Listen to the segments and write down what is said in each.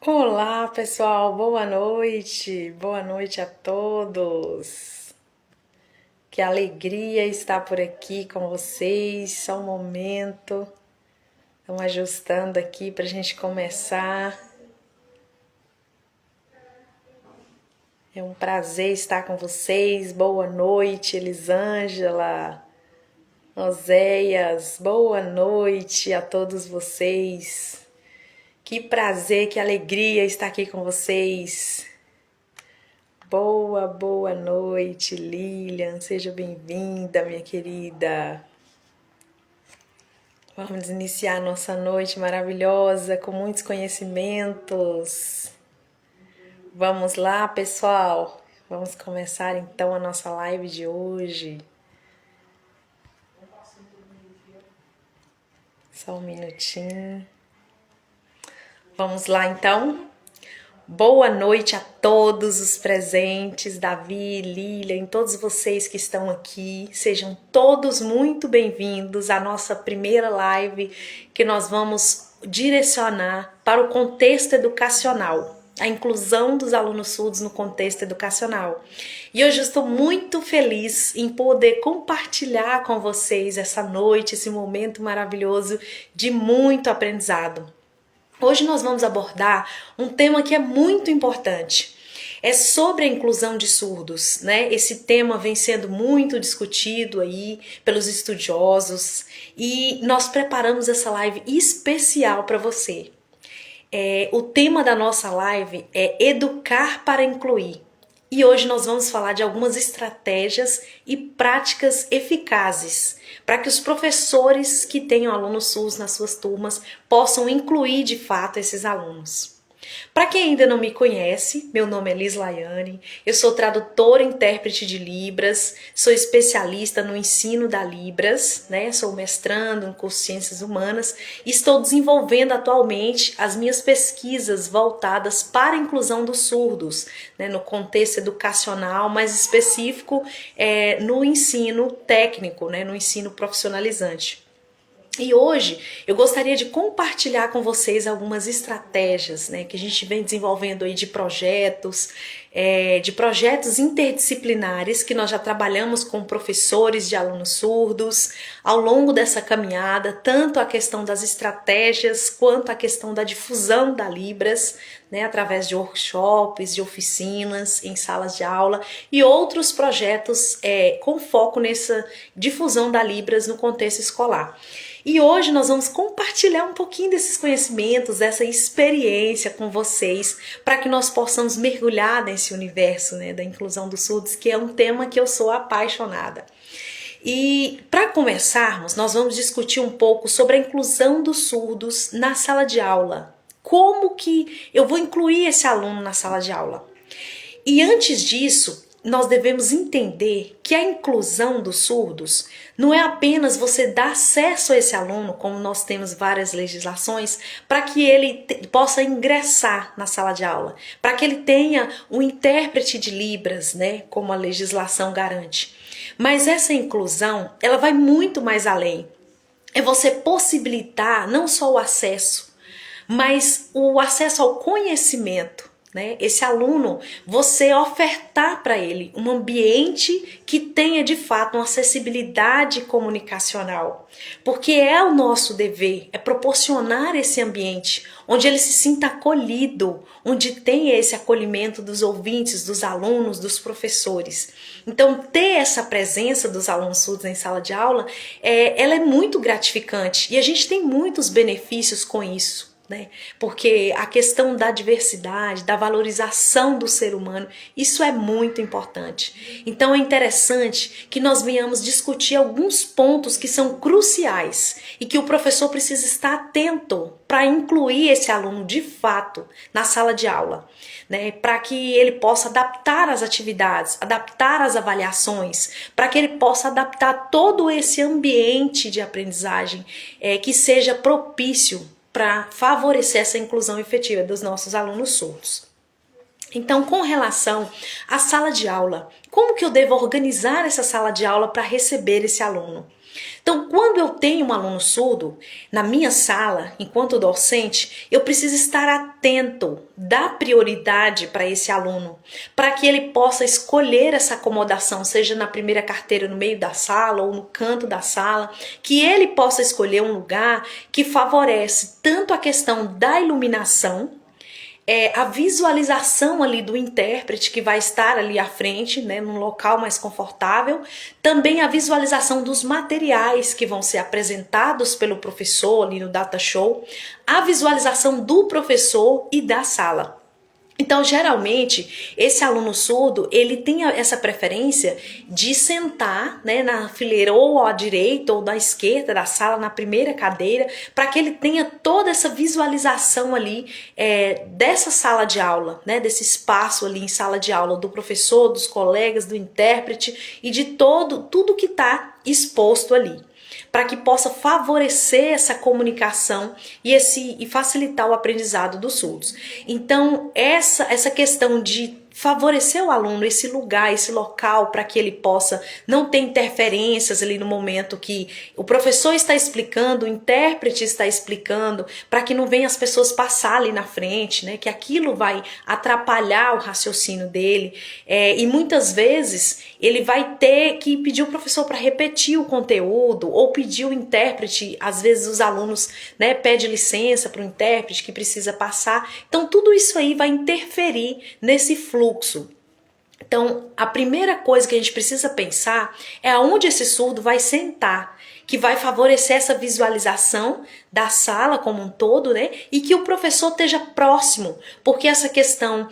Olá, pessoal, boa noite a todos. Que alegria estar por aqui com vocês. Só um momento, estamos ajustando aqui para a gente começar. É um prazer estar com vocês. Boa noite, Elisângela, Oséias, boa noite a todos vocês. Que prazer, que alegria estar aqui com vocês. Boa noite, Lilian. Seja bem-vinda, minha querida. Vamos iniciar nossa noite maravilhosa com muitos conhecimentos. Vamos lá, pessoal. Vamos começar então a nossa live de hoje. Só um minutinho. Vamos lá então. Boa noite a todos os presentes, Davi, Lilian, todos vocês que estão aqui. Sejam todos muito bem-vindos à nossa primeira live que nós vamos direcionar para o contexto educacional, a inclusão dos alunos surdos no contexto educacional. E hoje eu estou muito feliz em poder compartilhar com vocês essa noite, esse momento maravilhoso de muito aprendizado. Hoje nós vamos abordar um tema que é muito importante. É sobre a inclusão de surdos, né? Esse tema vem sendo muito discutido aí pelos estudiosos e nós preparamos essa live especial para você. O tema da nossa live é Educar para Incluir. E hoje nós vamos falar de algumas estratégias e práticas eficazes para que os professores que tenham alunos surdos nas suas turmas possam incluir de fato esses alunos. Para quem ainda não me conhece, meu nome é Liz Laiane, eu sou tradutora e intérprete de Libras, sou especialista no ensino da Libras, né? Sou mestrando em curso de Ciências Humanas e estou desenvolvendo atualmente as minhas pesquisas voltadas para a inclusão dos surdos, né? No contexto educacional, mais específico no ensino técnico, né? No ensino profissionalizante. E hoje eu gostaria de compartilhar com vocês algumas estratégias, né, que a gente vem desenvolvendo aí de projetos interdisciplinares que nós já trabalhamos com professores de alunos surdos ao longo dessa caminhada, tanto a questão das estratégias quanto a questão da difusão da Libras, né, através de workshops, de oficinas, em salas de aula e outros projetos com foco nessa difusão da Libras no contexto escolar. E hoje nós vamos compartilhar um pouquinho desses conhecimentos, dessa experiência com vocês, para que nós possamos mergulhar nesse universo, né, da inclusão dos surdos, que é um tema que eu sou apaixonada. E para começarmos, nós vamos discutir um pouco sobre a inclusão dos surdos na sala de aula. Como que eu vou incluir esse aluno na sala de aula? E antes disso, nós devemos entender que a inclusão dos surdos não é apenas você dar acesso a esse aluno, como nós temos várias legislações, para que ele possa ingressar na sala de aula, para que ele tenha um intérprete de Libras, né, como a legislação garante. Mas essa inclusão, ela vai muito mais além. É você possibilitar não só o acesso, mas o acesso ao conhecimento. Né? Esse aluno, você ofertar para ele um ambiente que tenha de fato uma acessibilidade comunicacional, porque é o nosso dever, é proporcionar esse ambiente onde ele se sinta acolhido, onde tenha esse acolhimento dos ouvintes, dos alunos, dos professores. Então, ter essa presença dos alunos surdos em sala de aula, ela é muito gratificante e a gente tem muitos benefícios com isso. Né? Porque a questão da diversidade, da valorização do ser humano, isso é muito importante. Então é interessante que nós venhamos discutir alguns pontos que são cruciais e que o professor precisa estar atento para incluir esse aluno de fato na sala de aula, né? Para que ele possa adaptar as atividades, adaptar as avaliações, para que ele possa adaptar todo esse ambiente de aprendizagem que seja propício para favorecer essa inclusão efetiva dos nossos alunos surdos. Então, com relação à sala de aula, como que eu devo organizar essa sala de aula para receber esse aluno? Então, quando eu tenho um aluno surdo na minha sala, enquanto docente, eu preciso estar atento, dar prioridade para esse aluno, para que ele possa escolher essa acomodação, seja na primeira carteira no meio da sala ou no canto da sala, que ele possa escolher um lugar que favorece tanto a questão da iluminação, a visualização ali do intérprete que vai estar ali à frente, né, num local mais confortável, também a visualização dos materiais que vão ser apresentados pelo professor ali no data show, a visualização do professor e da sala. Então, geralmente, esse aluno surdo, ele tem essa preferência de sentar, né, na fileira ou à direita ou à esquerda da sala, na primeira cadeira, para que ele tenha toda essa visualização ali dessa sala de aula, né, desse espaço ali em sala de aula do professor, dos colegas, do intérprete e de tudo que está exposto ali, para que possa favorecer essa comunicação e facilitar o aprendizado dos surdos. Então, essa questão de favorecer o aluno, esse lugar, esse local, para que ele possa não ter interferências ali no momento que o professor está explicando, o intérprete está explicando, para que não venham as pessoas passar ali na frente, né? Que aquilo vai atrapalhar o raciocínio dele, e muitas vezes ele vai ter que pedir o professor para repetir o conteúdo ou pedir o intérprete, às vezes os alunos, né, pedem licença para o intérprete que precisa passar. Então tudo isso aí vai interferir nesse fluxo. Então, a primeira coisa que a gente precisa pensar é aonde esse surdo vai sentar, que vai favorecer essa visualização da sala como um todo, né? E que o professor esteja próximo, porque essa questão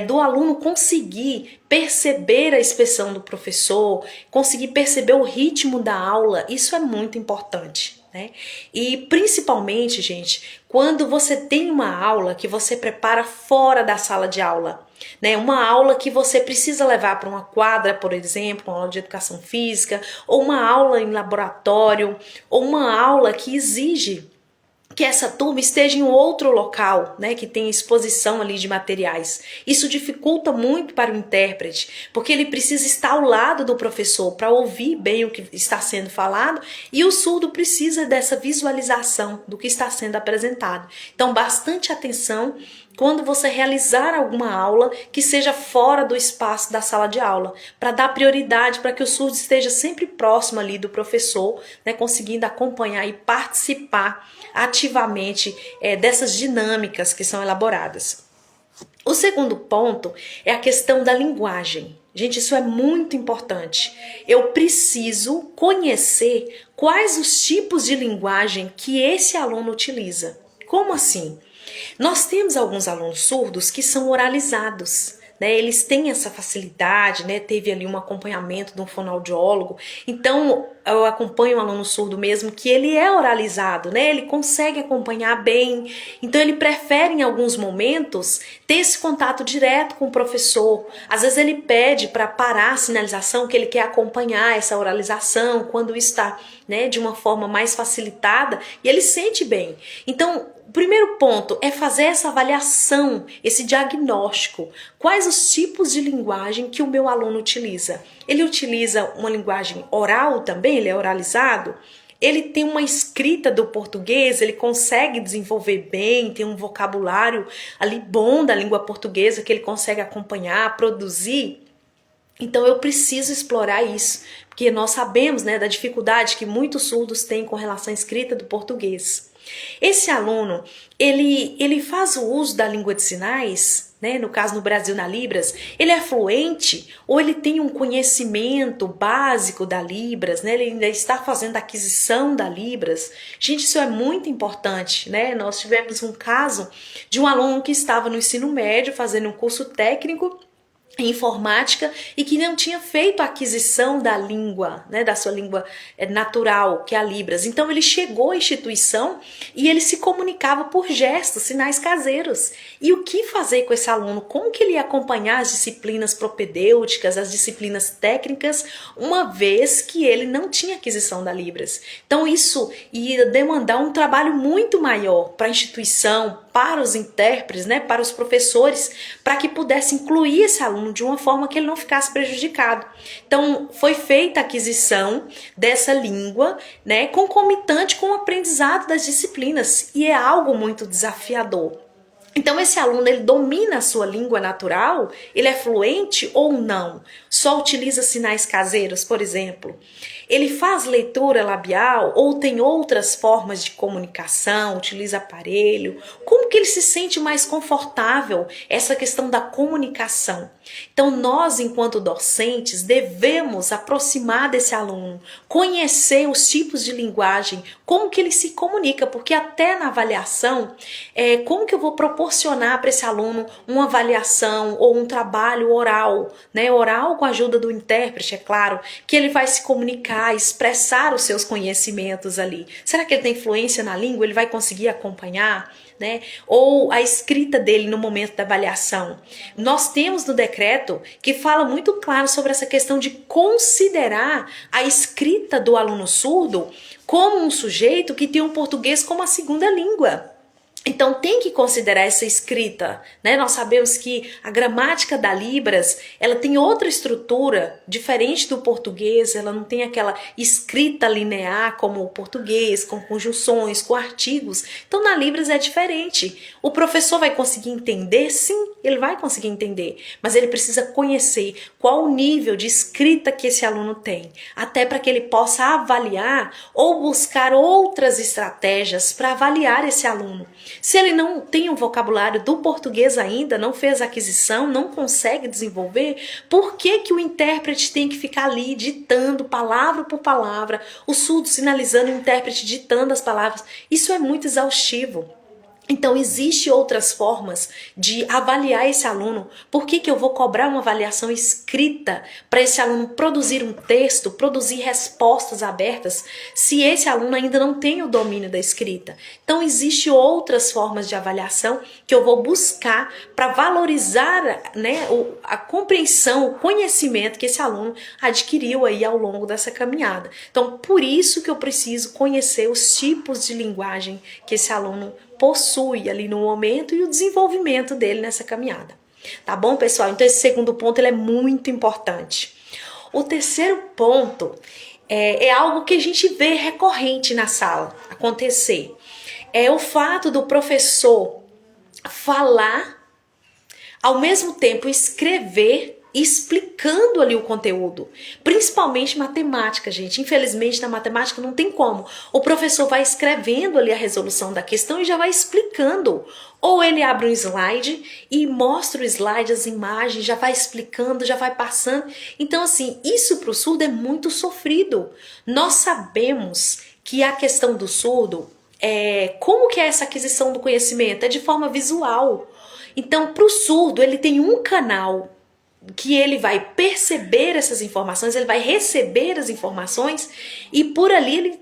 do aluno conseguir perceber a expressão do professor, conseguir perceber o ritmo da aula, isso é muito importante, né? E principalmente, gente, quando você tem uma aula que você prepara fora da sala de aula, né? Uma aula que você precisa levar para uma quadra, por exemplo, uma aula de educação física, ou uma aula em laboratório, ou uma aula que exige que essa turma esteja em outro local, né, que tenha exposição ali de materiais. Isso dificulta muito para o intérprete, porque ele precisa estar ao lado do professor para ouvir bem o que está sendo falado, e o surdo precisa dessa visualização do que está sendo apresentado. Então, bastante atenção quando você realizar alguma aula que seja fora do espaço da sala de aula, para dar prioridade para que o surdo esteja sempre próximo ali do professor, né, conseguindo acompanhar e participar ativamente dessas dinâmicas que são elaboradas. O segundo ponto é a questão da linguagem. Gente, isso é muito importante. Eu preciso conhecer quais os tipos de linguagem que esse aluno utiliza. Como assim? Nós temos alguns alunos surdos que são oralizados, né? Eles têm essa facilidade, né? Teve ali um acompanhamento de um fonoaudiólogo. Então, eu acompanho um aluno surdo mesmo que ele é oralizado, né? Ele consegue acompanhar bem. Então, ele prefere em alguns momentos ter esse contato direto com o professor. Às vezes ele pede para parar a sinalização, que ele quer acompanhar essa oralização quando está, né, de uma forma mais facilitada, e ele sente bem. Então, o primeiro ponto é fazer essa avaliação, esse diagnóstico. Quais os tipos de linguagem que o meu aluno utiliza? Ele utiliza uma linguagem oral também? Ele é oralizado? Ele tem uma escrita do português? Ele consegue desenvolver bem? Tem um vocabulário ali bom da língua portuguesa que ele consegue acompanhar, produzir? Então eu preciso explorar isso, porque nós sabemos, né, da dificuldade que muitos surdos têm com relação à escrita do português. Esse aluno, ele faz o uso da língua de sinais, né? No caso no Brasil na Libras, ele é fluente ou ele tem um conhecimento básico da Libras, né? Ele ainda está fazendo a aquisição da Libras. Gente, isso é muito importante, né? Nós tivemos um caso de um aluno que estava no ensino médio fazendo um curso técnico em informática e que não tinha feito a aquisição da língua, né, da sua língua natural, que é a Libras. Então ele chegou à instituição e ele se comunicava por gestos, sinais caseiros. E o que fazer com esse aluno? Como que ele ia acompanhar as disciplinas propedêuticas, as disciplinas técnicas, uma vez que ele não tinha aquisição da Libras? Então isso ia demandar um trabalho muito maior para a instituição, para os intérpretes, né, para os professores, para que pudesse incluir esse aluno de uma forma que ele não ficasse prejudicado. Então, foi feita a aquisição dessa língua, né, concomitante com o aprendizado das disciplinas, e é algo muito desafiador. Então esse aluno, ele domina a sua língua natural? Ele é fluente ou não? Só utiliza sinais caseiros, por exemplo? Ele faz leitura labial ou tem outras formas de comunicação, utiliza aparelho? Como que ele se sente mais confortável? Essa questão da comunicação. Então nós, enquanto docentes, devemos aproximar desse aluno, conhecer os tipos de linguagem, como que ele se comunica, porque até na avaliação, como que eu vou proporcionar para esse aluno uma avaliação ou um trabalho oral, né? Oral com a ajuda do intérprete, é claro, que ele vai se comunicar, expressar os seus conhecimentos ali. Será que ele tem fluência na língua? Ele vai conseguir acompanhar? Né? Ou a escrita dele no momento da avaliação. Nós temos no decreto que fala muito claro sobre essa questão de considerar a escrita do aluno surdo como um sujeito que tem o português como a segunda língua. Então tem que considerar essa escrita, né? Nós sabemos que a gramática da Libras, ela tem outra estrutura, diferente do português, ela não tem aquela escrita linear como o português, com conjunções, com artigos. Então na Libras é diferente. O professor vai conseguir entender? Sim, ele vai conseguir entender, mas ele precisa conhecer qual o nível de escrita que esse aluno tem, até para que ele possa avaliar ou buscar outras estratégias para avaliar esse aluno. Se ele não tem um vocabulário do português ainda, não fez aquisição, não consegue desenvolver, por que que o intérprete tem que ficar ali ditando palavra por palavra, o surdo sinalizando, o intérprete ditando as palavras? Isso é muito exaustivo. Então, existem outras formas de avaliar esse aluno. Por que que eu vou cobrar uma avaliação escrita para esse aluno produzir um texto, produzir respostas abertas, se esse aluno ainda não tem o domínio da escrita? Então, existem outras formas de avaliação que eu vou buscar para valorizar, né, a compreensão, o conhecimento que esse aluno adquiriu aí ao longo dessa caminhada. Então, por isso que eu preciso conhecer os tipos de linguagem que esse aluno possui ali no momento e o desenvolvimento dele nessa caminhada. Tá bom, pessoal? Então esse segundo ponto ele é muito importante. O terceiro ponto é algo que a gente vê recorrente na sala acontecer. É o fato do professor falar, ao mesmo tempo escrever, explicando ali o conteúdo, principalmente matemática, gente. Infelizmente na matemática não tem como. O professor vai escrevendo ali a resolução da questão e já vai explicando. Ou ele abre um slide e mostra o slide, as imagens, já vai explicando, já vai passando. Então assim, isso para o surdo é muito sofrido. Nós sabemos que a questão do surdo, como que é essa aquisição do conhecimento? É de forma visual. Então para o surdo ele tem um canal que ele vai perceber essas informações, ele vai receber as informações e por ali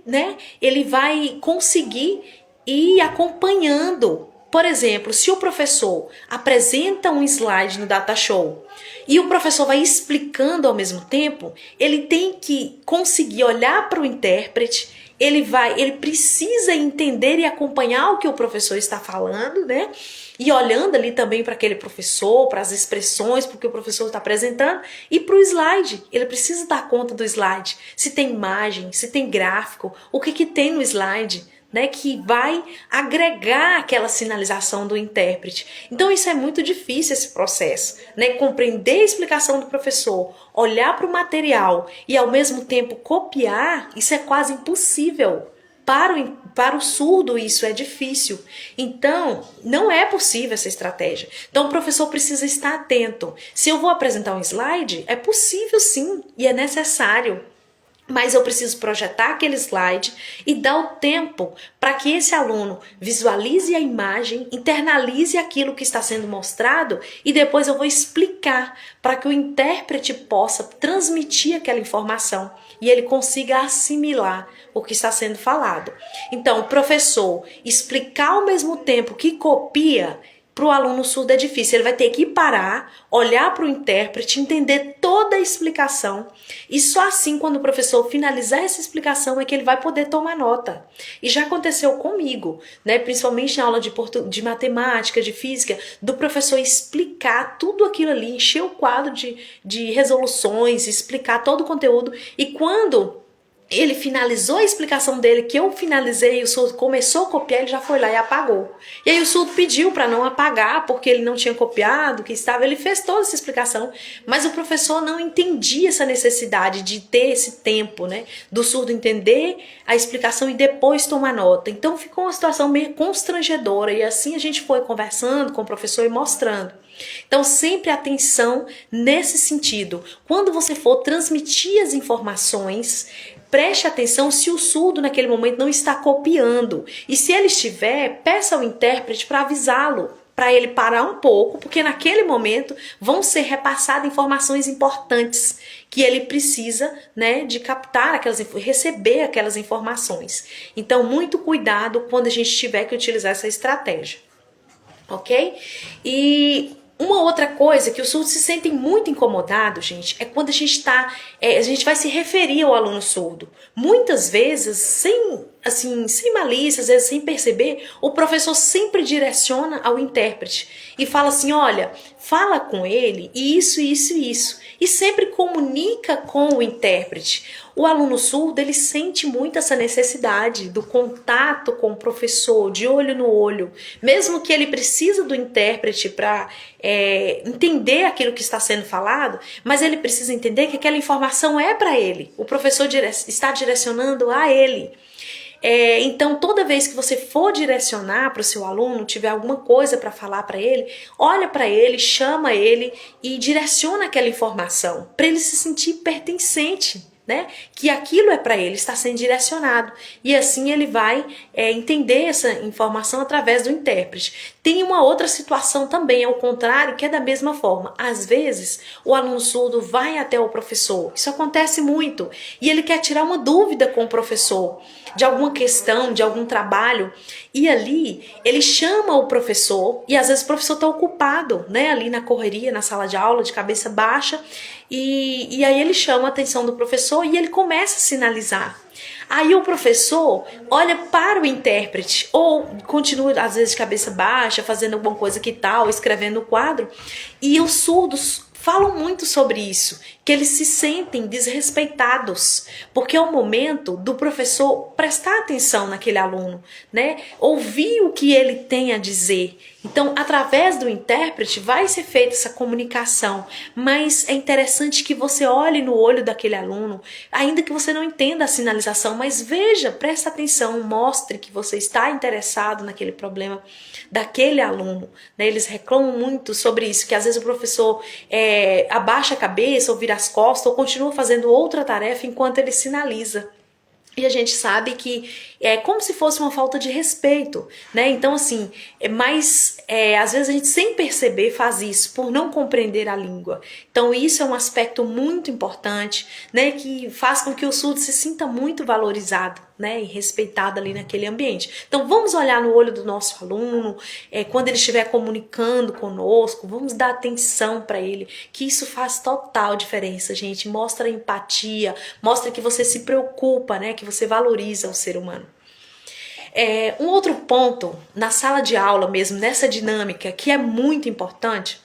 ele vai conseguir ir acompanhando. Por exemplo, se o professor apresenta um slide no Data Show e o professor vai explicando ao mesmo tempo, ele tem que conseguir olhar para o intérprete, ele precisa entender e acompanhar o que o professor está falando, né? E olhando ali também para aquele professor, para as expressões, para o que o professor está apresentando e para o slide. Ele precisa dar conta do slide. Se tem imagem, se tem gráfico, o que tem no slide, né, que vai agregar aquela sinalização do intérprete. Então isso é muito difícil, esse processo, né? Compreender a explicação do professor, olhar para o material e ao mesmo tempo copiar, isso é quase impossível. Para o surdo isso é difícil. Então, não é possível essa estratégia. Então, o professor precisa estar atento. Se eu vou apresentar um slide, é possível sim, e é necessário. Mas eu preciso projetar aquele slide e dar o tempo para que esse aluno visualize a imagem, internalize aquilo que está sendo mostrado e depois eu vou explicar para que o intérprete possa transmitir aquela informação e ele consiga assimilar o que está sendo falado. Então, o professor explicar ao mesmo tempo que copia, para o aluno surdo é difícil. Ele vai ter que parar, olhar para o intérprete, entender toda a explicação e só assim, quando o professor finalizar essa explicação, é que ele vai poder tomar nota. E já aconteceu comigo, né? Principalmente na aula de matemática, de física, do professor explicar tudo aquilo ali, encher o quadro de resoluções, explicar todo o conteúdo, e quando ele finalizou a explicação dele, que eu finalizei, o surdo começou a copiar, ele já foi lá e apagou. E aí o surdo pediu para não apagar, porque ele não tinha copiado, que estava, ele fez toda essa explicação, mas o professor não entendia essa necessidade de ter esse tempo, né, do surdo entender a explicação e depois tomar nota. Então ficou uma situação meio constrangedora, e assim a gente foi conversando com o professor e mostrando. Então sempre atenção nesse sentido. Quando você for transmitir as informações, preste atenção se o surdo naquele momento não está copiando. E se ele estiver, peça ao intérprete para avisá-lo, para ele parar um pouco, porque naquele momento vão ser repassadas informações importantes que ele precisa, né, de captar receber aquelas informações. Então muito cuidado quando a gente tiver que utilizar essa estratégia, ok? E uma outra coisa que os surdos se sentem muito incomodados, gente, é quando a gente vai se referir ao aluno surdo. Muitas vezes, sem malícia, às vezes sem perceber, o professor sempre direciona ao intérprete e fala assim, olha, fala com ele isso, isso e isso. E sempre comunica com o intérprete. O aluno surdo, ele sente muito essa necessidade do contato com o professor, de olho no olho. Mesmo que ele precisa do intérprete para entender aquilo que está sendo falado, mas ele precisa entender que aquela informação é para ele. O professor está direcionando a ele. Então, toda vez que você for direcionar para o seu aluno, tiver alguma coisa para falar para ele, olha para ele, chama ele e direciona aquela informação para ele se sentir pertencente, né? Que aquilo é para ele, está sendo direcionado. E assim ele vai entender essa informação através do intérprete. Tem uma outra situação também, ao contrário, que é da mesma forma. Às vezes, o aluno surdo vai até o professor. Isso acontece muito. E ele quer tirar uma dúvida com o professor de alguma questão, de algum trabalho. E ali, ele chama o professor, e às vezes o professor está ocupado, né? Ali na correria, na sala de aula, de cabeça baixa. E aí ele chama a atenção do professor e ele começa a sinalizar. Aí o professor olha para o intérprete, ou continua às vezes de cabeça baixa, fazendo alguma coisa que tal, escrevendo no quadro, e os surdos falam muito sobre isso, que eles se sentem desrespeitados, porque é o momento do professor prestar atenção naquele aluno, né? Ouvir o que ele tem a dizer. Então, através do intérprete vai ser feita essa comunicação, mas é interessante que você olhe no olho daquele aluno, ainda que você não entenda a sinalização, mas veja, presta atenção, mostre que você está interessado naquele problema daquele aluno, né? Eles reclamam muito sobre isso, que às vezes o professor abaixa a cabeça ou vira as costas ou continua fazendo outra tarefa enquanto ele sinaliza. E a gente sabe que é como se fosse uma falta de respeito, né? Então, assim, às vezes a gente sem perceber faz isso, por não compreender a língua. Então, isso é um aspecto muito importante, né? Que faz com que o surdo se sinta muito valorizado, né? E respeitado ali naquele ambiente. Então, vamos olhar no olho do nosso aluno, quando ele estiver comunicando conosco, vamos dar atenção para ele, que isso faz total diferença, gente. Mostra empatia, mostra que você se preocupa, né? Que você valoriza o ser humano. Um outro ponto, na sala de aula mesmo, nessa dinâmica, que é muito importante,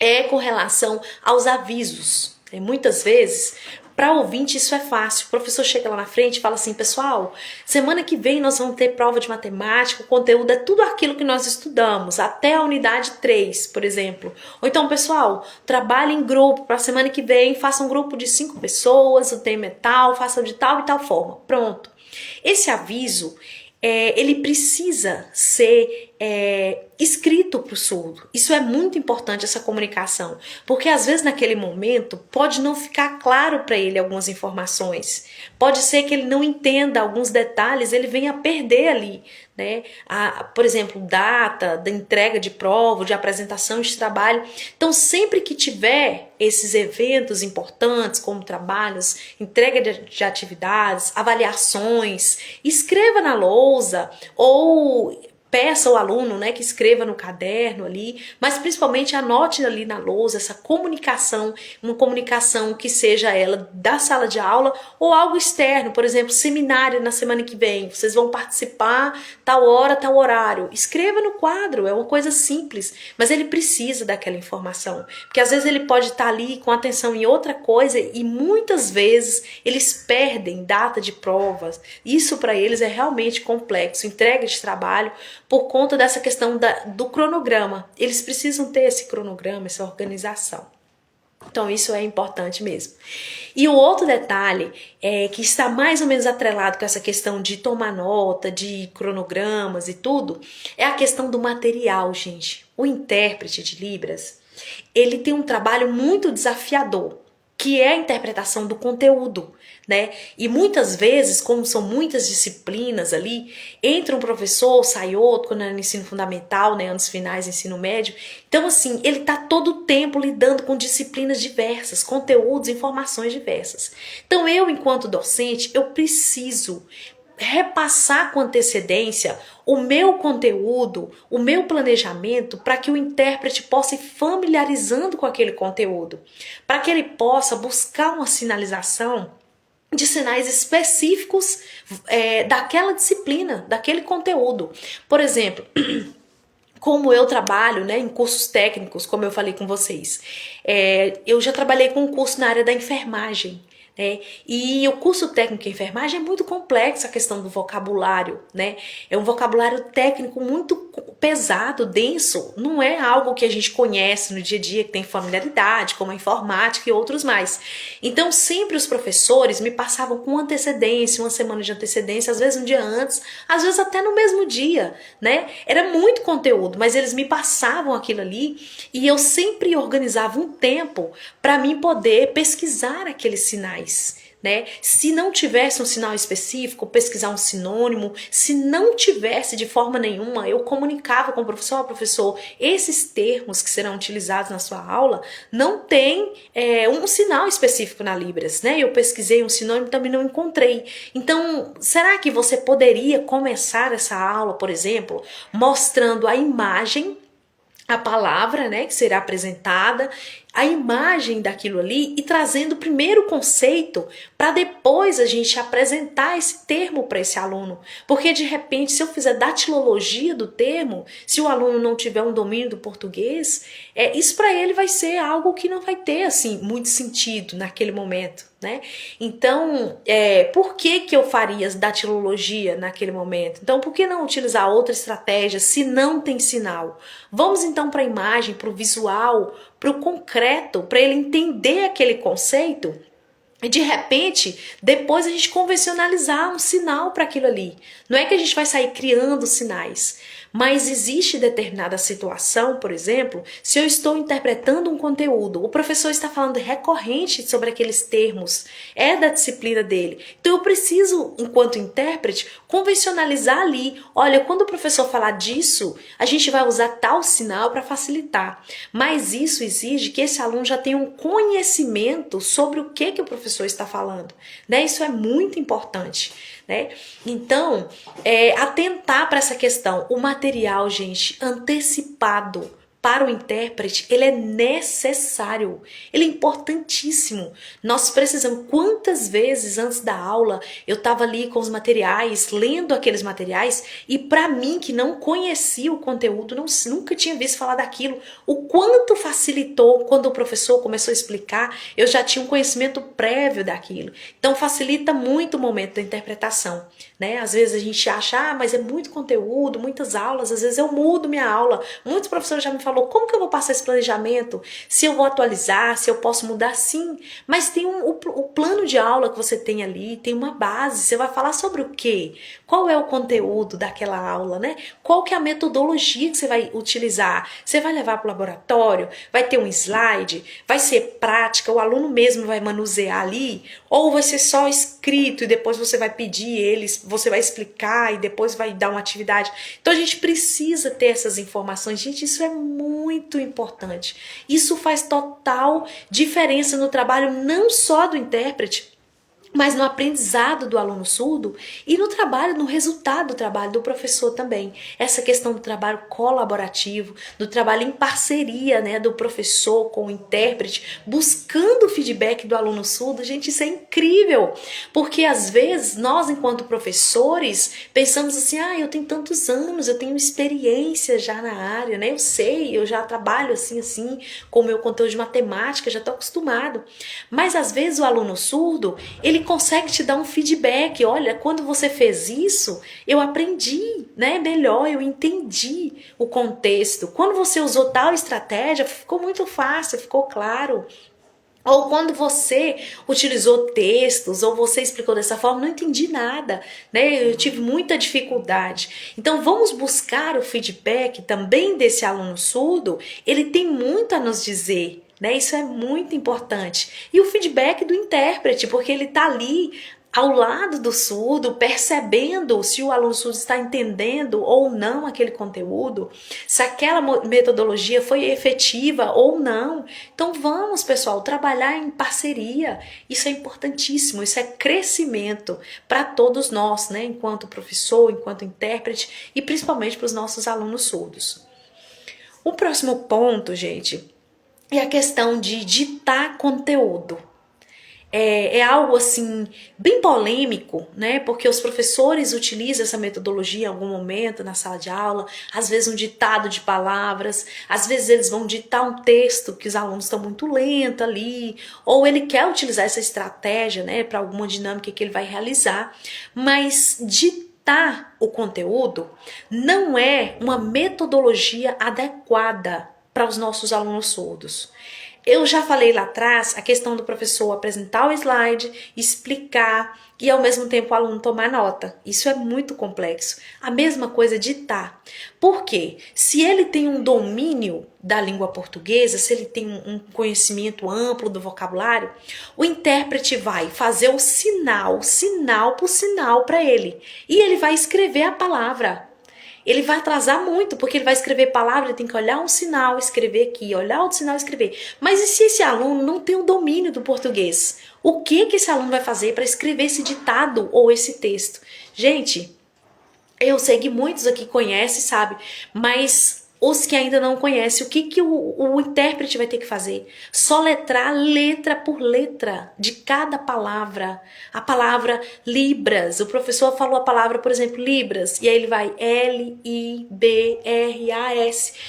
é com relação aos avisos. Muitas vezes, para ouvinte isso é fácil. O professor chega lá na frente e fala assim, pessoal, semana que vem nós vamos ter prova de matemática, o conteúdo é tudo aquilo que nós estudamos, até a unidade 3, por exemplo. Ou então, pessoal, trabalhe em grupo, para a semana que vem, faça um grupo de 5 pessoas, o tema é tal, faça de tal e tal forma. Pronto. Esse aviso, ele precisa ser escrito para o surdo. Isso é muito importante, essa comunicação, porque às vezes naquele momento pode não ficar claro para ele algumas informações, pode ser que ele não entenda alguns detalhes, ele venha a perder ali, né? Por exemplo, data da entrega de prova, de apresentação de trabalho. Então, sempre que tiver esses eventos importantes, como trabalhos, entrega de atividades, avaliações, escreva na lousa ou peça ao aluno, né, que escreva no caderno ali, mas principalmente anote ali na lousa essa comunicação, uma comunicação que seja ela da sala de aula ou algo externo, por exemplo, seminário na semana que vem, vocês vão participar tal hora, tal horário. Escreva no quadro, é uma coisa simples, mas ele precisa daquela informação, porque às vezes ele pode estar ali com atenção em outra coisa e muitas vezes eles perdem data de provas. Isso para eles é realmente complexo, entrega de trabalho, por conta dessa questão do cronograma. Eles precisam ter esse cronograma, essa organização. Então isso é importante mesmo. E o outro detalhe que está mais ou menos atrelado com essa questão de tomar nota, de cronogramas e tudo, é a questão do material, gente. O intérprete de Libras, ele tem um trabalho muito desafiador, que é a interpretação do conteúdo, né? E muitas vezes, como são muitas disciplinas ali, entra um professor, sai outro, quando é no ensino fundamental, né, anos finais, ensino médio. Então, assim, ele está todo o tempo lidando com disciplinas diversas, conteúdos, informações diversas. Então, eu, enquanto docente, eu preciso repassar com antecedência o meu conteúdo, o meu planejamento, para que o intérprete possa ir familiarizando com aquele conteúdo, para que ele possa buscar uma sinalização de sinais específicos daquela disciplina, daquele conteúdo. Por exemplo, como eu trabalho, né, em cursos técnicos, como eu falei com vocês, eu já trabalhei com um curso na área da enfermagem. E o curso técnico em enfermagem é muito complexo, a questão do vocabulário, né? É um vocabulário técnico muito pesado, denso, não é algo que a gente conhece no dia a dia, que tem familiaridade, como a informática e outros mais. Então sempre os professores me passavam com antecedência, uma semana de antecedência, às vezes um dia antes, às vezes até no mesmo dia, né? Era muito conteúdo, mas eles me passavam aquilo ali e eu sempre organizava um tempo para mim poder pesquisar aqueles sinais. Né? Se não tivesse um sinal específico, pesquisar um sinônimo. Se não tivesse de forma nenhuma, eu comunicava com o professor: professor, esses termos que serão utilizados na sua aula não tem um sinal específico na Libras, né? Eu pesquisei um sinônimo e também não encontrei. Então, será que você poderia começar essa aula, por exemplo, mostrando a imagem, a palavra, né, que será apresentada, a imagem daquilo ali, e trazendo primeiro o conceito para depois a gente apresentar esse termo para esse aluno. Porque de repente, se eu fizer datilologia do termo, se o aluno não tiver um domínio do português, isso para ele vai ser algo que não vai ter assim muito sentido naquele momento, né? Então, por que eu faria datilologia naquele momento? Então, por que não utilizar outra estratégia se não tem sinal? Vamos então para a imagem, para o visual, para o concreto, para ele entender aquele conceito e de repente depois a gente convencionalizar um sinal para aquilo ali. Não é que a gente vai sair criando sinais, mas existe determinada situação, por exemplo, se eu estou interpretando um conteúdo, o professor está falando recorrente sobre aqueles termos, é da disciplina dele. Então eu preciso, enquanto intérprete, convencionalizar ali. Olha, quando o professor falar disso, a gente vai usar tal sinal para facilitar. Mas isso exige que esse aluno já tenha um conhecimento sobre o que o professor está falando, né? Isso é muito importante, né? Então, atentar para essa questão. O material, gente, antecipado para o intérprete, ele é necessário, ele é importantíssimo. Nós precisamos, quantas vezes antes da aula eu estava ali com os materiais, lendo aqueles materiais, e para mim que não conhecia o conteúdo, nunca tinha visto falar daquilo, o quanto facilitou quando o professor começou a explicar, eu já tinha um conhecimento prévio daquilo. Então facilita muito o momento da interpretação, né? Às vezes a gente acha, mas é muito conteúdo, muitas aulas, às vezes eu mudo minha aula. Muitos professores já me falou, como que eu vou passar esse planejamento? Se eu vou atualizar, se eu posso mudar? Sim, mas tem o plano de aula que você tem ali, tem uma base, você vai falar sobre o quê? Qual é o conteúdo daquela aula, né? Qual que é a metodologia que você vai utilizar? Você vai levar para o laboratório? Vai ter um slide? Vai ser prática? O aluno mesmo vai manusear ali? Ou vai ser só escrito e depois você vai pedir eles, você vai explicar e depois vai dar uma atividade? Então a gente precisa ter essas informações. Gente, isso é muito importante. Isso faz total diferença no trabalho não só do intérprete, mas no aprendizado do aluno surdo e no trabalho, no resultado do trabalho do professor também. Essa questão do trabalho colaborativo, do trabalho em parceria, né, do professor com o intérprete, buscando o feedback do aluno surdo, gente, isso é incrível, porque às vezes nós, enquanto professores, pensamos assim, eu tenho tantos anos, eu tenho experiência já na área, né, eu sei, eu já trabalho assim, com o meu conteúdo de matemática, já estou acostumado, mas às vezes o aluno surdo, ele consegue te dar um feedback. Olha, quando você fez isso, eu aprendi, né, melhor, eu entendi o contexto. Quando você usou tal estratégia, ficou muito fácil, ficou claro. Ou quando você utilizou textos, ou você explicou dessa forma, não entendi nada, né? Eu tive muita dificuldade. Então vamos buscar o feedback também desse aluno surdo, ele tem muito a nos dizer, né? Isso é muito importante. E o feedback do intérprete, porque ele está ali ao lado do surdo, percebendo se o aluno surdo está entendendo ou não aquele conteúdo, se aquela metodologia foi efetiva ou não. Então vamos, pessoal, trabalhar em parceria. Isso é importantíssimo, isso é crescimento para todos nós, né? Enquanto professor, enquanto intérprete e principalmente para os nossos alunos surdos. O próximo ponto, gente, é a questão de ditar conteúdo. É algo assim bem polêmico, né? Porque os professores utilizam essa metodologia em algum momento na sala de aula, às vezes um ditado de palavras, às vezes eles vão ditar um texto que os alunos estão muito lentos ali, ou ele quer utilizar essa estratégia, né, para alguma dinâmica que ele vai realizar, mas ditar o conteúdo não é uma metodologia adequada para os nossos alunos surdos. Eu já falei lá atrás a questão do professor apresentar o slide, explicar e ao mesmo tempo o aluno tomar nota. Isso é muito complexo. A mesma coisa ditar. Por quê? Se ele tem um domínio da língua portuguesa, se ele tem um conhecimento amplo do vocabulário, o intérprete vai fazer o sinal por sinal para ele. E ele vai escrever a palavra. Ele vai atrasar muito, porque ele vai escrever palavra, ele tem que olhar um sinal, escrever aqui, olhar outro sinal, escrever. Mas e se esse aluno não tem o domínio do português? O que esse aluno vai fazer para escrever esse ditado ou esse texto? Gente, eu sei que muitos aqui conhecem, sabe? Mas os que ainda não conhecem, o que o intérprete vai ter que fazer? Soletrar letra por letra de cada palavra. A palavra Libras. O professor falou a palavra, por exemplo, Libras. E aí ele vai L-I-B-R-A-S.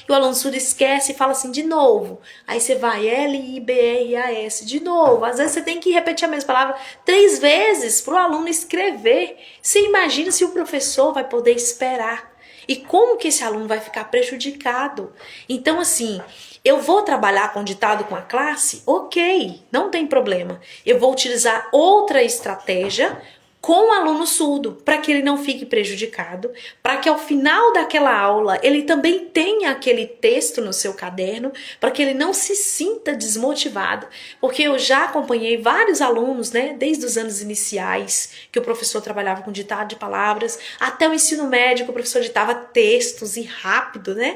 E o aluno surdo esquece e fala assim de novo. Aí você vai L-I-B-R-A-S de novo. Às vezes você tem que repetir a mesma palavra 3 vezes para o aluno escrever. Você imagina se o professor vai poder esperar. E como que esse aluno vai ficar prejudicado? Então, assim, eu vou trabalhar com ditado com a classe? Ok, não tem problema. Eu vou utilizar outra estratégia com o aluno surdo, para que ele não fique prejudicado, para que ao final daquela aula ele também tenha aquele texto no seu caderno, para que ele não se sinta desmotivado, porque eu já acompanhei vários alunos, né, desde os anos iniciais, que o professor trabalhava com ditado de palavras, até o ensino médio, que o professor ditava textos e rápido, né,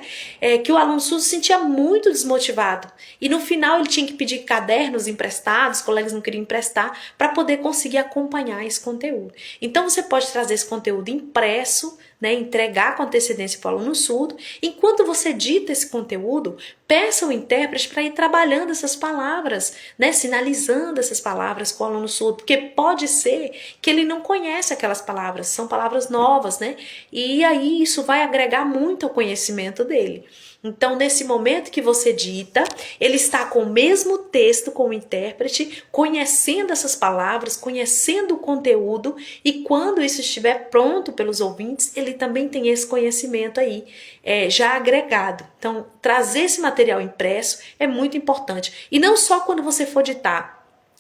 que o aluno surdo se sentia muito desmotivado, e no final ele tinha que pedir cadernos emprestados, os colegas não queriam emprestar, para poder conseguir acompanhar esse conteúdo. Então você pode trazer esse conteúdo impresso, né, entregar com antecedência para o aluno surdo. Enquanto você dita esse conteúdo, peça ao intérprete para ir trabalhando essas palavras, né, sinalizando essas palavras com o aluno surdo, porque pode ser que ele não conhece aquelas palavras, são palavras novas, né? E aí isso vai agregar muito ao conhecimento dele. Então, nesse momento que você dita, ele está com o mesmo texto com o intérprete, conhecendo essas palavras, conhecendo o conteúdo, e quando isso estiver pronto pelos ouvintes, ele também tem esse conhecimento aí já agregado. Então, trazer esse material impresso é muito importante. E não só quando você for ditar,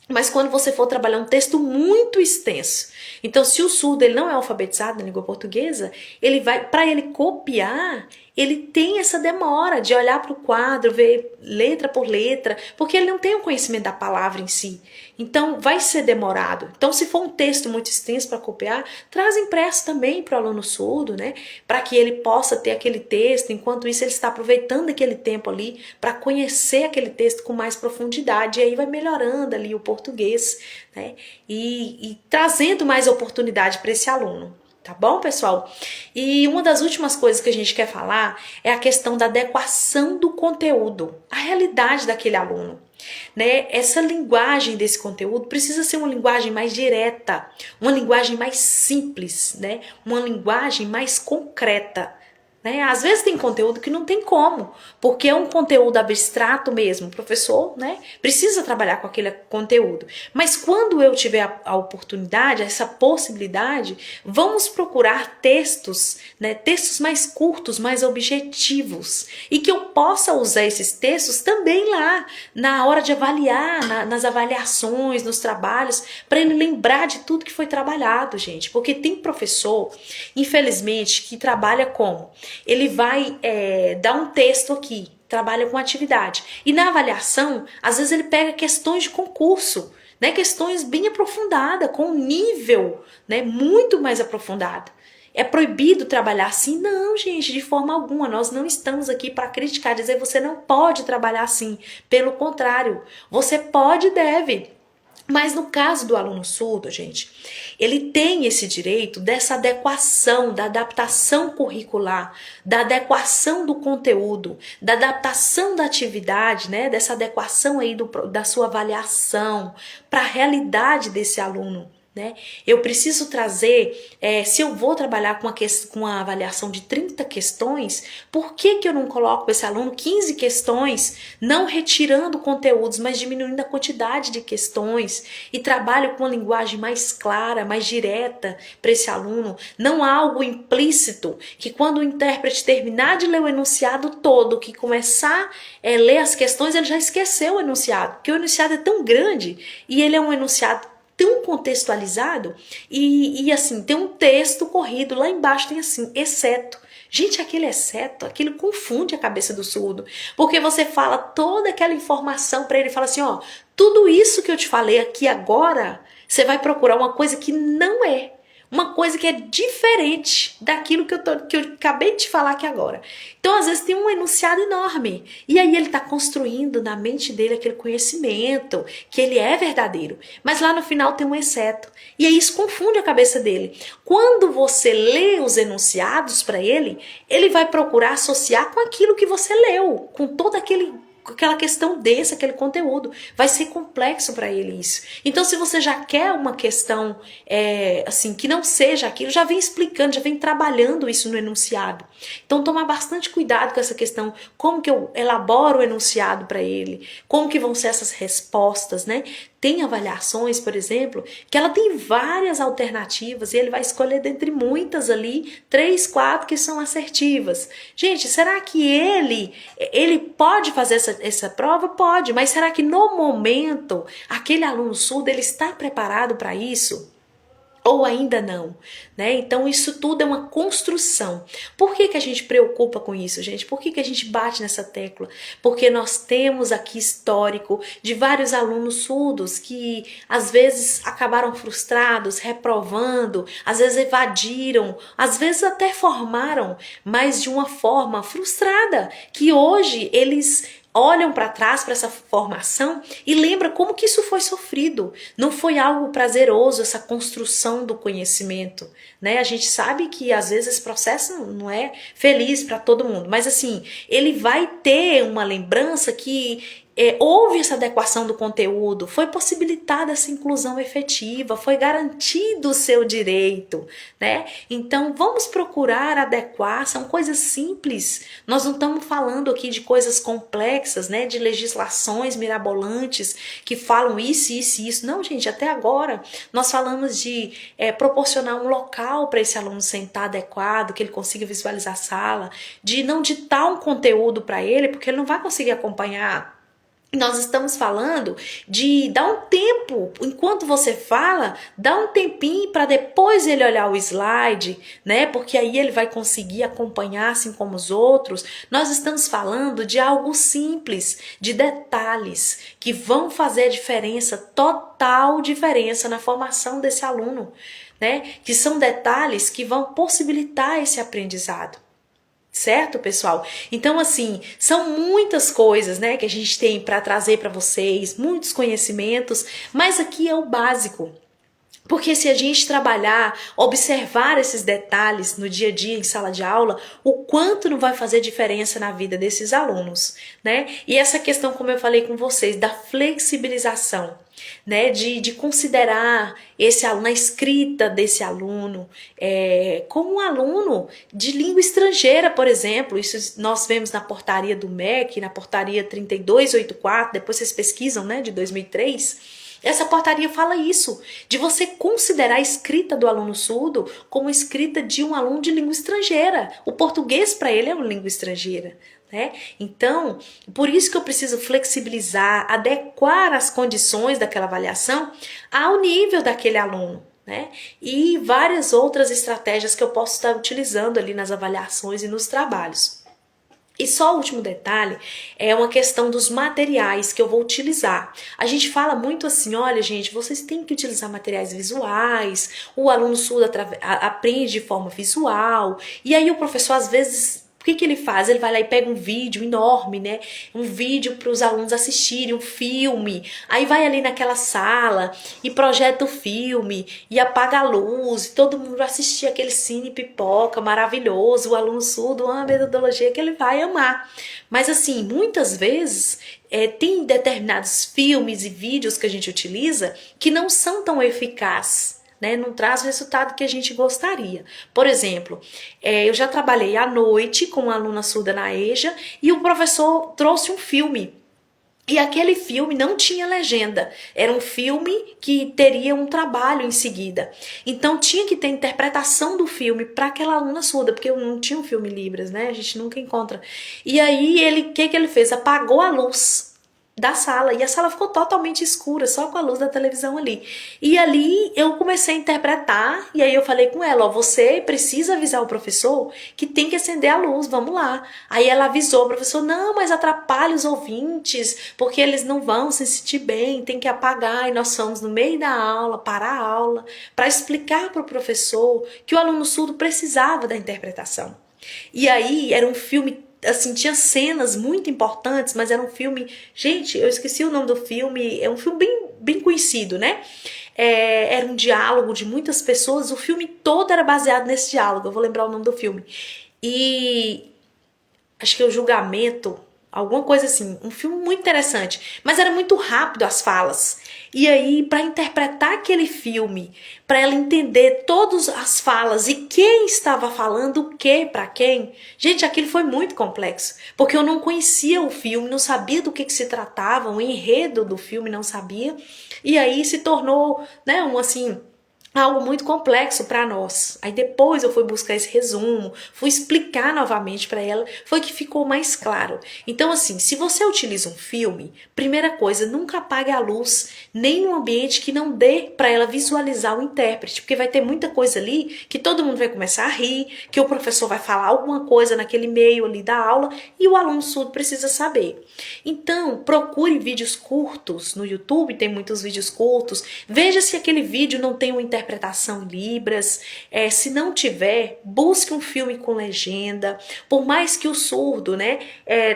mas quando você for trabalhar um texto muito extenso. Então, se o surdo ele não é alfabetizado na língua portuguesa, ele vai, para ele copiar, ele tem essa demora de olhar para o quadro, ver letra por letra, porque ele não tem o conhecimento da palavra em si. Então, vai ser demorado. Então, se for um texto muito extenso para copiar, traz impresso também para o aluno surdo, né? Para que ele possa ter aquele texto, enquanto isso ele está aproveitando aquele tempo ali para conhecer aquele texto com mais profundidade, e aí vai melhorando ali o português, né? E trazendo mais oportunidade para esse aluno. Tá bom, pessoal? E uma das últimas coisas que a gente quer falar é a questão da adequação do conteúdo à realidade daquele aluno. Né? Essa linguagem desse conteúdo precisa ser uma linguagem mais direta, uma linguagem mais simples, né? Uma linguagem mais concreta. Né? Às vezes tem conteúdo que não tem como, porque é um conteúdo abstrato mesmo. O professor, né, precisa trabalhar com aquele conteúdo. Mas quando eu tiver a oportunidade, essa possibilidade, vamos procurar textos, né, textos mais curtos, mais objetivos, e que eu possa usar esses textos também lá na hora de avaliar, nas avaliações, nos trabalhos, para ele lembrar de tudo que foi trabalhado, gente. Porque tem professor, infelizmente, que trabalha como? Ele vai dar um texto aqui, trabalha com atividade. E na avaliação, às vezes ele pega questões de concurso, né, questões bem aprofundadas, com um nível, né, muito mais aprofundado. É proibido trabalhar assim? Não, gente, de forma alguma. Nós não estamos aqui para criticar, dizer você não pode trabalhar assim. Pelo contrário, você pode e deve. Mas no caso do aluno surdo, gente, ele tem esse direito dessa adequação, da adaptação curricular, da adequação do conteúdo, da adaptação da atividade, né? Dessa adequação aí da sua avaliação para a realidade desse aluno. Né? Eu preciso trazer, se eu vou trabalhar com uma avaliação de 30 questões, por que eu não coloco para esse aluno 15 questões, não retirando conteúdos, mas diminuindo a quantidade de questões e trabalho com uma linguagem mais clara, mais direta para esse aluno, não há algo implícito, que quando o intérprete terminar de ler o enunciado todo, que começar a ler as questões, ele já esqueceu o enunciado, porque o enunciado é tão grande e ele é um enunciado tão contextualizado e assim, tem um texto corrido, lá embaixo tem assim, exceto. Gente, aquele exceto, aquilo confunde a cabeça do surdo, porque você fala toda aquela informação para ele, fala assim, ó, tudo isso que eu te falei aqui agora, você vai procurar uma coisa que não é. Uma coisa que é diferente daquilo que eu acabei de te falar aqui agora. Então, às vezes, tem um enunciado enorme. E aí ele está construindo na mente dele aquele conhecimento, que ele é verdadeiro. Mas lá no final tem um exceto. E aí isso confunde a cabeça dele. Quando você lê os enunciados para ele, ele vai procurar associar com aquilo que você leu, com todo aquela questão densa, aquele conteúdo. Vai ser complexo para ele isso. Então, se você já quer uma questão assim, que não seja aquilo, já vem explicando, já vem trabalhando isso no enunciado. Então, tomar bastante cuidado com essa questão, como que eu elaboro o enunciado para ele, como que vão ser essas respostas, né? Tem avaliações, por exemplo, que ela tem várias alternativas e ele vai escolher dentre muitas ali, 3, 4 que são assertivas. Gente, será que ele pode fazer essa prova? Pode, mas será que no momento aquele aluno surdo ele está preparado para isso? Ou ainda não, né? Então isso tudo é uma construção. Por que a gente preocupa com isso, gente? Por que a gente bate nessa tecla? Porque nós temos aqui histórico de vários alunos surdos que às vezes acabaram frustrados, reprovando, às vezes evadiram, às vezes até formaram, mas de uma forma frustrada, que hoje eles olham para trás para essa formação e lembram como que isso foi sofrido. Não foi algo prazeroso essa construção do conhecimento, né? A gente sabe que às vezes esse processo não é feliz para todo mundo, mas assim, ele vai ter uma lembrança que houve essa adequação do conteúdo, foi possibilitada essa inclusão efetiva, foi garantido o seu direito, né? Então vamos procurar adequar, são coisas simples, nós não estamos falando aqui de coisas complexas, né? De legislações mirabolantes que falam isso, isso e isso, não, gente, até agora nós falamos de proporcionar um local para esse aluno sentar adequado, que ele consiga visualizar a sala, de não ditar um conteúdo para ele, porque ele não vai conseguir acompanhar Nós estamos falando de dar um tempo, enquanto você fala, dá um tempinho para depois ele olhar o slide, né? Porque aí ele vai conseguir acompanhar assim como os outros. Nós estamos falando de algo simples, de detalhes que vão fazer diferença, total diferença na formação desse aluno, né? Que são detalhes que vão possibilitar esse aprendizado. Certo, pessoal? Então, assim, são muitas coisas, né, que a gente tem para trazer para vocês, muitos conhecimentos, mas aqui é o básico. Porque se a gente trabalhar, observar esses detalhes no dia a dia em sala de aula, o quanto não vai fazer diferença na vida desses alunos, né? E essa questão, como eu falei com vocês, da flexibilização, né? De considerar esse aluno, a escrita desse aluno, como um aluno de língua estrangeira, por exemplo. Isso nós vemos na portaria do MEC, na portaria 3284, depois vocês pesquisam, né, de 2003. Essa portaria fala isso, de você considerar a escrita do aluno surdo como escrita de um aluno de língua estrangeira. O português para ele é uma língua estrangeira, né? Então, por isso que eu preciso flexibilizar, adequar as condições daquela avaliação ao nível daquele aluno, né? E várias outras estratégias que eu posso estar utilizando ali nas avaliações e nos trabalhos. E só o último detalhe é uma questão dos materiais que eu vou utilizar. A gente fala muito assim, olha gente, vocês têm que utilizar materiais visuais, o aluno surdo aprende de forma visual, e aí o professor às vezes... O que ele faz? Ele vai lá e pega um vídeo enorme, né? Um vídeo para os alunos assistirem, um filme. Aí vai ali naquela sala e projeta o filme e apaga a luz. E todo mundo vai assistir aquele cine pipoca maravilhoso. O aluno surdo, uma metodologia que ele vai amar. Mas assim, muitas vezes tem determinados filmes e vídeos que a gente utiliza que não são tão eficazes. Né, não traz o resultado que a gente gostaria. Por exemplo, eu já trabalhei à noite com uma aluna surda na EJA e o professor trouxe um filme. E aquele filme não tinha legenda, era um filme que teria um trabalho em seguida. Então tinha que ter interpretação do filme para aquela aluna surda, porque eu não tinha um filme Libras, né? A gente nunca encontra. E aí o que ele fez? Apagou a luz da sala, e a sala ficou totalmente escura, só com a luz da televisão ali. E ali eu comecei a interpretar, e aí eu falei com ela, ó, você precisa avisar o professor que tem que acender a luz, vamos lá. Aí ela avisou o professor, não, mas atrapalha os ouvintes, porque eles não vão se sentir bem, tem que apagar, e nós fomos no meio da aula, parar a aula, para explicar para o professor que o aluno surdo precisava da interpretação. E aí era um filme, assim, tinha cenas muito importantes, mas era um filme... Gente, eu esqueci o nome do filme, é um filme bem conhecido, né? Era um diálogo de muitas pessoas, o filme todo era baseado nesse diálogo, eu vou lembrar o nome do filme. E acho que é O Julgamento, alguma coisa assim, um filme muito interessante, mas era muito rápido as falas. E aí, para interpretar aquele filme, para ela entender todas as falas e quem estava falando o que para quem, gente, aquilo foi muito complexo, porque eu não conhecia o filme, não sabia do que se tratava, o enredo do filme não sabia, e aí se tornou, né, algo muito complexo para nós. Aí depois eu fui buscar esse resumo, fui explicar novamente para ela, foi que ficou mais claro. Então assim, se você utiliza um filme, primeira coisa, nunca apague a luz, nem num ambiente que não dê para ela visualizar o intérprete, porque vai ter muita coisa ali que todo mundo vai começar a rir, que o professor vai falar alguma coisa naquele meio ali da aula e o aluno surdo precisa saber. Então, procure vídeos curtos no YouTube, tem muitos vídeos curtos, veja se aquele vídeo não tem uma interpretação em Libras, se não tiver, busque um filme com legenda, por mais que o surdo, né,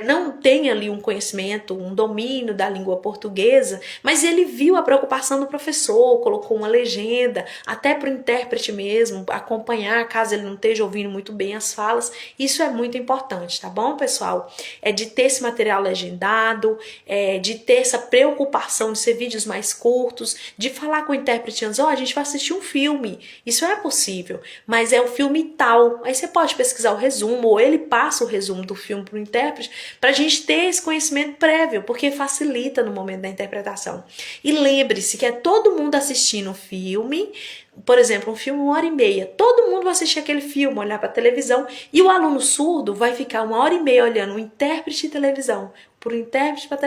não tenha ali um conhecimento, um domínio da língua portuguesa, mas ele viu a preocupação do professor, colocou uma legenda, até para o intérprete mesmo, acompanhar, caso ele não esteja ouvindo muito bem as falas, isso é muito importante, tá bom, pessoal? De ter esse material legendado, de ter essa preocupação de ser vídeos mais curtos, de falar com o intérprete antes, a gente vai assistir um filme, isso é possível, mas é o filme tal, aí você pode pesquisar o resumo, ou ele passa o resumo do filme para o intérprete, para a gente ter esse conhecimento prévio, porque facilita no momento da interpretação. E lembre-se que é todo mundo assistindo o filme, por exemplo, um filme 1 hora e meia. Todo mundo vai assistir aquele filme, olhar para a televisão, e o aluno surdo vai ficar 1 hora e meia olhando o intérprete de televisão, para o intérprete para a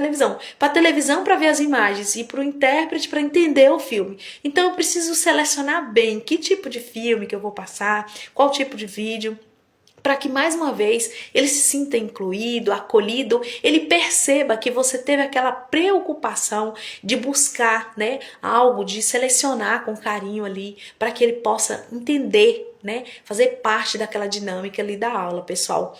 televisão para ver as imagens e para o intérprete para entender o filme. Então eu preciso selecionar bem que tipo de filme que eu vou passar, qual tipo de vídeo, para que mais uma vez ele se sinta incluído, acolhido, ele perceba que você teve aquela preocupação de buscar, né, algo, de selecionar com carinho ali, para que ele possa entender, né, fazer parte daquela dinâmica ali da aula, pessoal.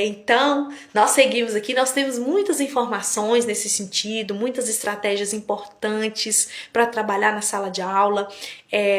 Então, nós seguimos aqui, nós temos muitas informações nesse sentido, muitas estratégias importantes para trabalhar na sala de aula.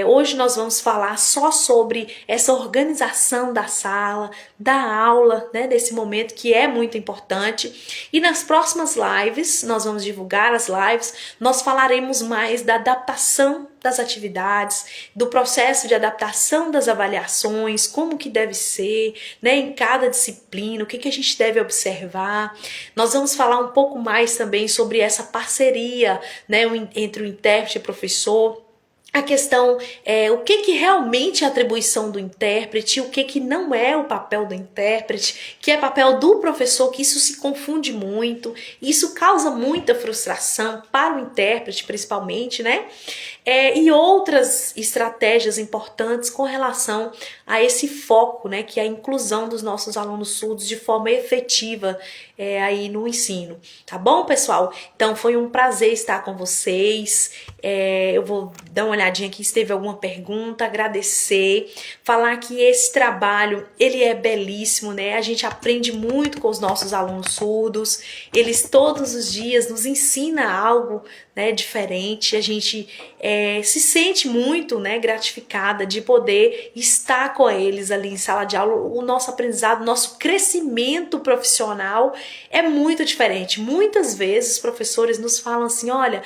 Hoje nós vamos falar só sobre essa organização da sala, da aula, né, desse momento que é muito importante. E nas próximas lives, nós vamos divulgar as lives, nós falaremos mais da adaptação das atividades, do processo de adaptação das avaliações, como que deve ser, né, em cada disciplina, o que a gente deve observar. Nós vamos falar um pouco mais também sobre essa parceria, né, entre o intérprete e o professor. A questão é o que realmente é a atribuição do intérprete, o que não é o papel do intérprete, que é papel do professor, que isso se confunde muito, isso causa muita frustração para o intérprete, principalmente, né? E outras estratégias importantes com relação a esse foco, né, que é a inclusão dos nossos alunos surdos de forma efetiva aí no ensino, tá bom, pessoal? Então foi um prazer estar com vocês. Eu vou dar uma olhadinha aqui se teve alguma pergunta, agradecer, falar que esse trabalho, ele é belíssimo, né? A gente aprende muito com os nossos alunos surdos, eles todos os dias nos ensinam algo, né, diferente. A gente se sente muito, né, gratificada de poder estar com eles ali em sala de aula. O nosso aprendizado, o nosso crescimento profissional é muito diferente. Muitas vezes os professores nos falam assim, olha,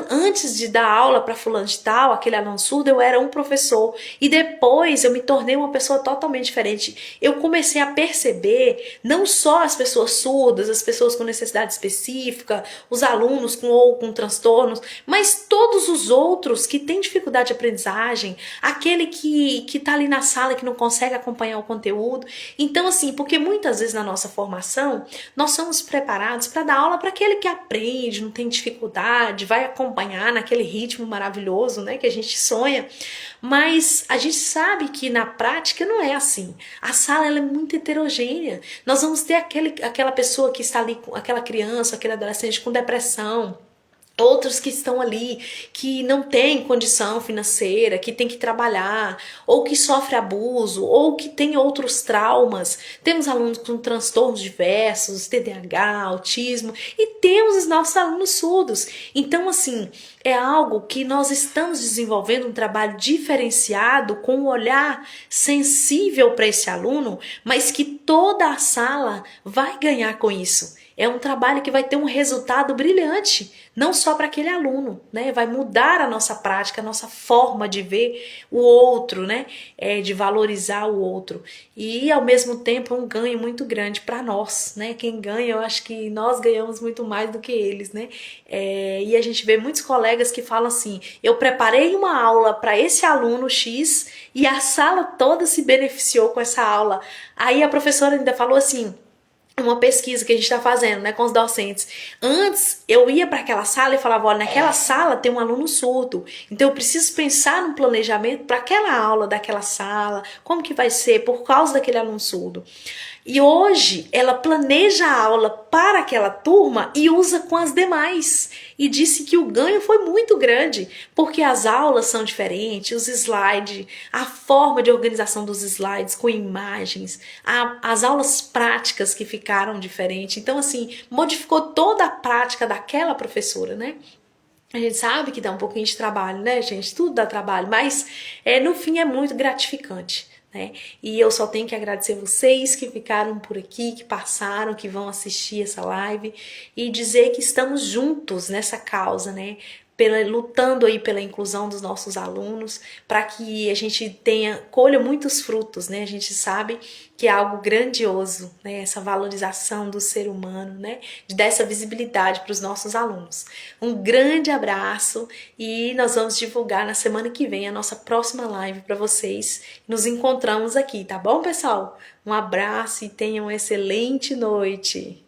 antes de dar aula para fulano de tal, aquele aluno surdo, eu era um professor e depois eu me tornei uma pessoa totalmente diferente. Eu comecei a perceber não só as pessoas surdas, as pessoas com necessidade específica, os alunos com transtornos, mas todos os outros que têm dificuldade de aprendizagem, aquele que tá ali na sala que não consegue acompanhar o conteúdo. Então assim, porque muitas vezes na nossa formação, nós somos preparados para dar aula para aquele que aprende, não tem dificuldade, vai acompanhar naquele ritmo maravilhoso, né, que a gente sonha, mas a gente sabe que na prática não é assim. A sala ela é muito heterogênea. Nós vamos ter aquela pessoa que está ali, aquela criança, aquele adolescente com depressão, outros que estão ali, que não tem condição financeira, que tem que trabalhar, ou que sofre abuso, ou que tem outros traumas. Temos alunos com transtornos diversos, TDAH, autismo, e temos os nossos alunos surdos. Então, assim, é algo que nós estamos desenvolvendo um trabalho diferenciado, com um olhar sensível para esse aluno, mas que toda a sala vai ganhar com isso. É um trabalho que vai ter um resultado brilhante, não só para aquele aluno, né? Vai mudar a nossa prática, a nossa forma de ver o outro, né? De valorizar o outro. E, ao mesmo tempo, é um ganho muito grande para nós, né? Quem ganha, eu acho que nós ganhamos muito mais do que eles, né? E a gente vê muitos colegas que falam assim, eu preparei uma aula para esse aluno X e a sala toda se beneficiou com essa aula. Aí a professora ainda falou assim, uma pesquisa que a gente está fazendo, né, com os docentes. Antes, eu ia para aquela sala e falava, olha, naquela sala tem um aluno surdo, então eu preciso pensar no planejamento para aquela aula daquela sala, como que vai ser por causa daquele aluno surdo. E hoje ela planeja a aula para aquela turma e usa com as demais. E disse que o ganho foi muito grande, porque as aulas são diferentes, os slides, a forma de organização dos slides com imagens, as aulas práticas que ficaram diferentes. Então, assim, modificou toda a prática daquela professora, né? A gente sabe que dá um pouquinho de trabalho, né, gente? Tudo dá trabalho, mas no fim é muito gratificante. Né? E eu só tenho que agradecer vocês que ficaram por aqui, que passaram, que vão assistir essa live e dizer que estamos juntos nessa causa, né? lutando aí pela inclusão dos nossos alunos, para que a gente colha muitos frutos, né? A gente sabe que é algo grandioso, né? Essa valorização do ser humano, né? De dar essa visibilidade para os nossos alunos. Um grande abraço e nós vamos divulgar na semana que vem a nossa próxima live para vocês. Nos encontramos aqui, tá bom, pessoal? Um abraço e tenham uma excelente noite.